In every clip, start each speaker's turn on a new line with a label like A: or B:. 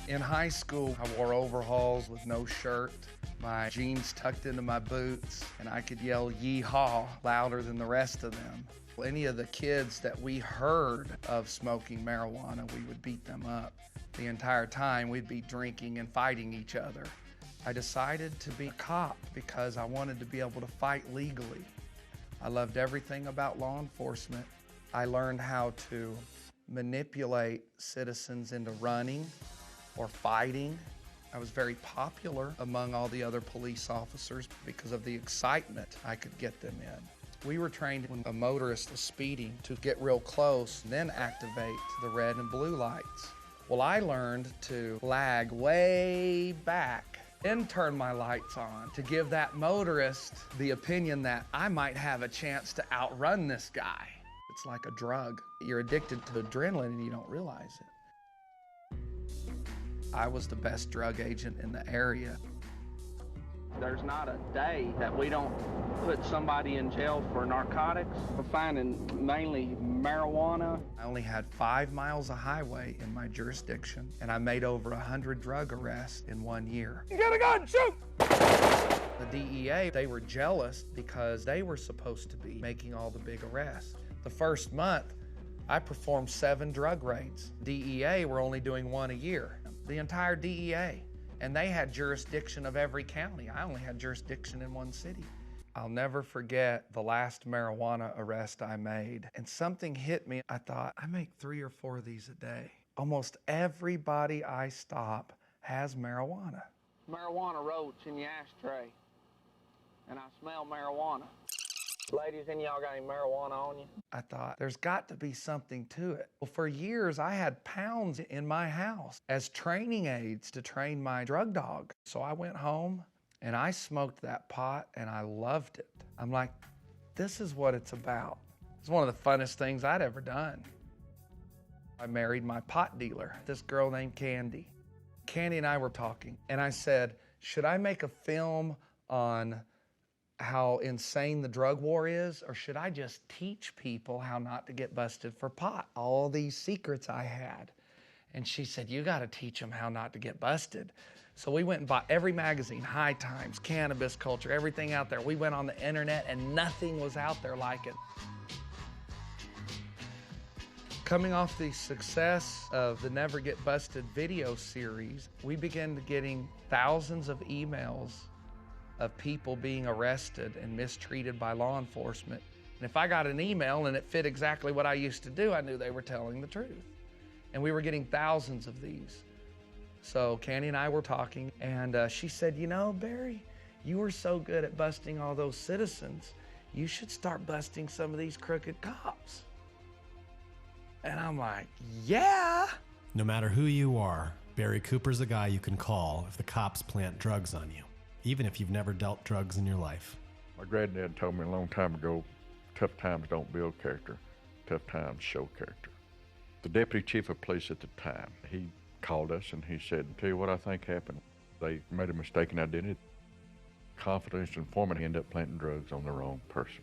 A: In high school, I wore overalls with no shirt, my jeans tucked into my boots, and I could yell "Yee-haw" louder than the rest of them. Any of the kids that we heard of smoking marijuana, we would beat them up. The entire time, we'd be drinking and fighting each other. I decided to be a cop because I wanted to be able to fight legally. I loved everything about law enforcement. I learned how to manipulate citizens into running or fighting. I was very popular among all the other police officers because of the excitement I could get them in. We were trained when a motorist was speeding to get real close and then activate the red and blue lights. Well, I learned to lag way back, then turn my lights on to give that motorist the opinion that I might have a chance to outrun this guy. It's like a drug. You're addicted to adrenaline and you don't realize it. I was the best drug agent in the area. There's not a day that we don't put somebody in jail for narcotics. We're finding mainly marijuana. I only had 5 miles of highway in my jurisdiction, and I made over 100 drug arrests in 1 year. You got a gun, shoot! The DEA, they were jealous because they were supposed to be making all the big arrests. The first month, I performed 7 drug raids. DEA were only doing 1 a year. The entire DEA. And they had jurisdiction of every county. I only had jurisdiction in 1 city. I'll never forget the last marijuana arrest I made. And something hit me. I thought, I make 3 or 4 of these a day. Almost everybody I stop has marijuana. Marijuana roach in your ashtray. And I smell marijuana. Ladies, any of y'all got any marijuana on you? I thought, there's got to be something to it. Well, for years, I had pounds in my house as training aids to train my drug dog. So I went home and I smoked that pot and I loved it. I'm like, this is what it's about. It's one of the funnest things I'd ever done. I married my pot dealer, this girl named Candy. Candy and I were talking and I said, should I make a film on how insane the drug war is, or should I just teach people how not to get busted for pot? All these secrets I had. And she said, you gotta teach them how not to get busted. So we went and bought every magazine, High Times, Cannabis Culture, everything out there. We went on the internet and nothing was out there like it. Coming off the success of the Never Get Busted video series, we began getting thousands of emails of people being arrested and mistreated by law enforcement. And if I got an email and it fit exactly what I used to do, I knew they were telling the truth. And we were getting thousands of these. So Candy and I were talking, and she said, you know, Barry, you were so good at busting all those citizens, you should start busting some of these crooked cops. And I'm like, yeah.
B: No matter who you are, Barry Cooper's a guy you can call if the cops plant drugs on you, even if you've never dealt drugs in your life.
C: My granddad told me a long time ago, tough times don't build character, tough times show character. The deputy chief of police at the time, he called us and he said, tell you what I think happened. They made a mistaken identity. Confidential informant ended up planting drugs on the wrong person.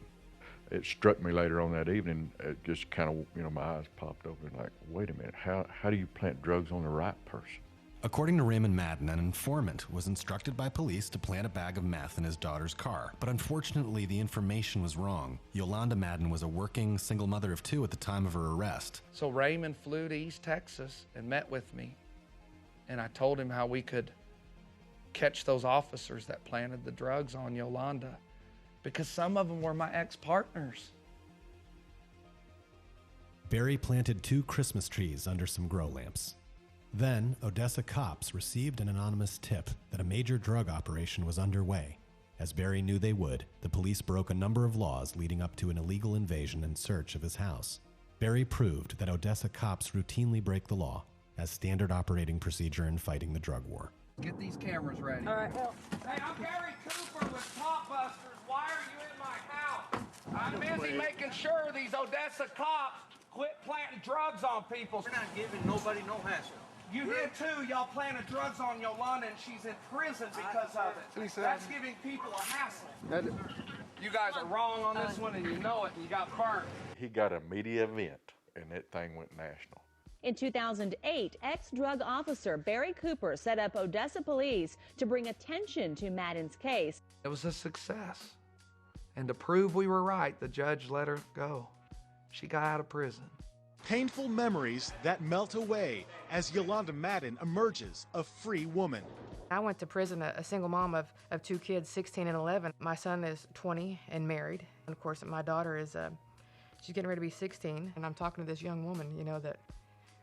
C: It struck me later on that evening, it just kind of, my eyes popped open like, wait a minute, how do you plant drugs on the right person?
B: According to Raymond Madden, an informant was instructed by police to plant a bag of meth in his daughter's car. But unfortunately, the information was wrong. Yolanda Madden was a working single mother of 2 at the time of her arrest.
A: So Raymond flew to East Texas and met with me. And I told him how we could catch those officers that planted the drugs on Yolanda, because some of them were my ex-partners.
B: Barry planted 2 Christmas trees under some grow lamps. Then, Odessa cops received an anonymous tip that a major drug operation was underway. As Barry knew they would, the police broke a number of laws leading up to an illegal invasion and search of his house. Barry proved that Odessa cops routinely break the law as standard operating procedure in fighting the drug war.
A: Get these cameras ready.
D: All right. Well,
A: hey, I'm Barry Cooper with Pot Busters. Why are you in my house? I'm busy making sure these Odessa cops quit planting drugs on people.
D: we're not giving nobody no hassle.
A: You did too. Y'all planted drugs on Yolanda and she's in prison because of it. That's giving people a hassle. You guys are wrong on this one and you know it, and you got burned.
C: He got a media event and that thing went national.
E: In 2008, ex-drug officer Barry Cooper set up Odessa police to bring attention to Madden's case.
F: It was a success. And to prove we were right, the judge let her go. She got out of prison.
G: Painful memories that melt away as Yolanda Madden emerges a free woman.
H: I went to prison, a single mom of 2 kids, 16 and 11. My son is 20 and married. And of course, my daughter is, she's getting ready to be 16. And I'm talking to this young woman, you know, that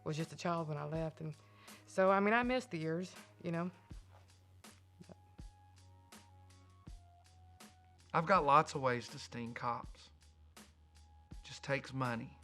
H: was just a child when I left. And so, I mean, I missed the years, you know.
F: I've got lots of ways to sting cops. It just takes money.